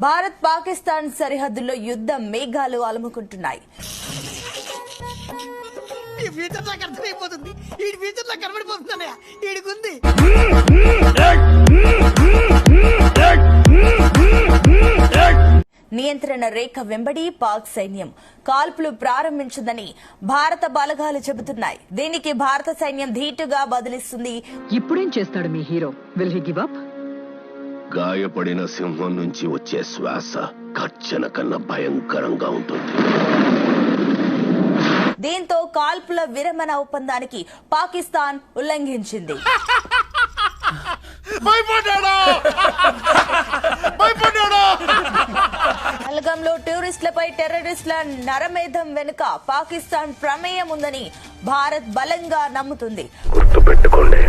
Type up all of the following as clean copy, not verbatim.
భారత్ పాకిస్తాన్ సరిహద్దుల్లో యుద్ధ మేఘాలు అలుముకుంటున్నాయి. ఈ ఫ్యూచర్ నాకు అర్థమైపోతుంది. ఈ ఫ్యూచర్ నాకు కనబడిపోతుందన్నయ్య. ఈడికుంది. నియంత్రణ రేఖ వెంబడి పాక్ సైన్యం కాల్పులు ప్రారంభించిందని భారత బలగాలు చెబుతున్నాయి. దీనికి భారత సైన్యం ధీటుగా బదిలిస్తుంది. ఇప్పుడేం చేస్తాడు మీ హీరో? Will he give up? గాయపడిన సింహం నుంచి వచ్చే శ్వాస కచ్చన కన్నా భయంకరంగా ఉంటుంది. దీంతో కాల్పుల విరమణ ఒప్పందానికి పాకిస్తాన్ ఉల్లంఘించింది. పహల్గాంలో టూరిస్టులపై టెర్రరిస్టుల నరమేధం వెనుక పాకిస్తాన్ ప్రమేయం ఉందని భారత్ బలంగా నమ్ముతుంది. గుర్తుపెట్టుకోండి,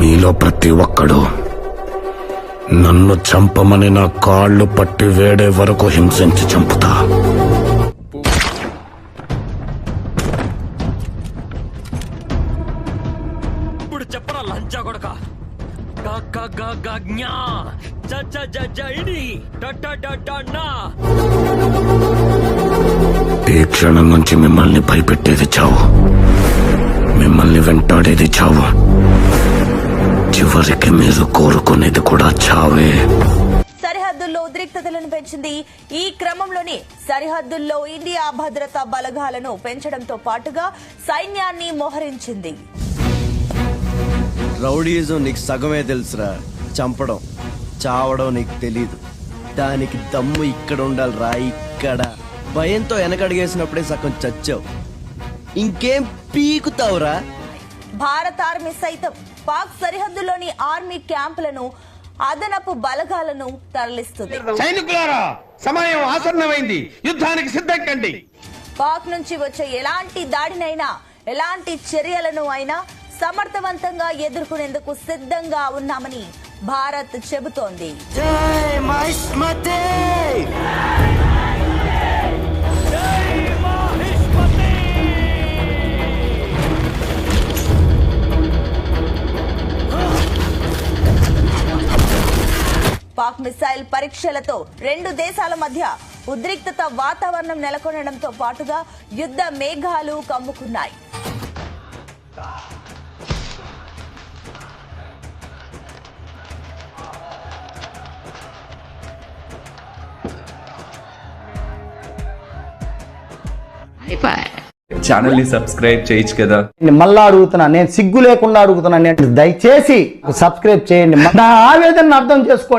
మీలో ప్రతి ఒక్కడు నన్ను చంపమని నా కాళ్ళు పట్టి వేడే వరకు హింసించి చంపుతా. ఇప్పుడు చెప్పరా లంచా కొడక. ఈ క్షణం నుంచి మిమ్మల్ని భయపెట్టేది చావు, మిమ్మల్ని వెంటాడేది చావు, చివరికి మీరు కోరుకునేది కూడా చావే. సరిహద్దుల్లో ఉద్రిక్తతలను పెంచింది. ఈ క్రమంలోనే సరిహద్దుల్లో ఇండియా భద్రతా బలగాలను పెంచడంతో పాటుగా సైన్యాన్ని మోహరించింది. రౌడీజం నీకు సగమే తెలుసురా, చంపడం చావడం నీకు తెలీదు. దానికి దమ్ము ఇక్కడ ఉండాలిరా, ఇక్కడ. భయంతో వెనకడిగేసినప్పుడే సగం చచ్చావు, ఇంకేం పీకుతావురా. భారత ఆర్మీ సైతం పాక్ సరిహద్దులోని ఆర్మీ క్యాంపులను అదనపు బలగాలను తరలిస్తుంది. సైనికులారా, సమయం ఆసన్నమైంది, యుద్ధానికి సిద్ధం కండి. పాక్ నుంచి వచ్చే ఎలాంటి దాడినైనా ఎలాంటి చర్యలను అయినా సమర్థవంతంగా ఎదుర్కొనేందుకు సిద్ధంగా ఉన్నామని భారత్ చెబుతోంది. పాక్ మిసైల్ పరీక్షలతో రెండు దేశాల మధ్య ఉద్రిక్తత వాతావరణం నెలకొనడంతో పాటుగా యుద్ధ మేఘాలు కమ్ముకున్నాయి. ఛానల్ ని సబ్స్క్రైబ్ చేయొచ్చు కదా. మళ్ళా అడుగుతున్నా, నేను సిగ్గు లేకుండా అడుగుతున్నా, దయచేసి సబ్స్క్రైబ్ చేయండి. నా ఆవేదన అర్థం చేసుకోండి.